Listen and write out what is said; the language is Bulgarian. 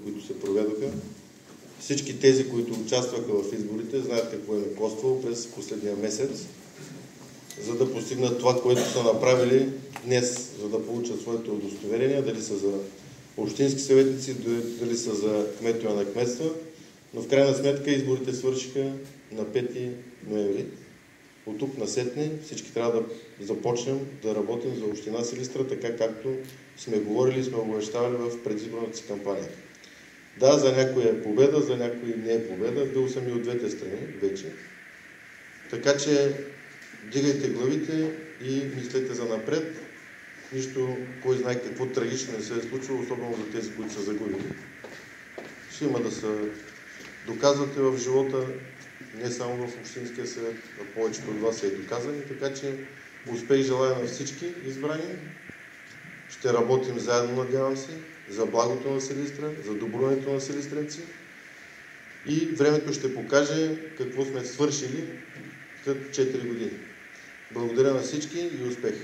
които се проведоха. Всички тези, които участваха в изборите, знаят какво им е коствало през последния месец, за да постигнат това, което са направили днес, за да получат своите удостоверения, дали са за общински съветници, дали са за кметове на кметства. Но в крайна сметка изборите свършиха на 5 ноември. От тук насетне всички трябва да започнем да работим за община Силистра, така както сме говорили и сме обещавали в предизборната си кампания. Да, за някой е победа, за някой не е победа. Бил съм и от двете страни вече. Така че дигайте главите и мислете за напред. Нищо, кой знае какво трагично не се е случило, особено за тези, които са загубили. Ще има да се доказвате в живота, не само в Общинския съвет, а повечето от вас са и доказани, така че успех желая на всички избрани. Ще работим заедно, надявам се, за благото на Силистра, за добруването на силистренци и времето ще покаже какво сме свършили след 4 години. Благодаря на всички и успех!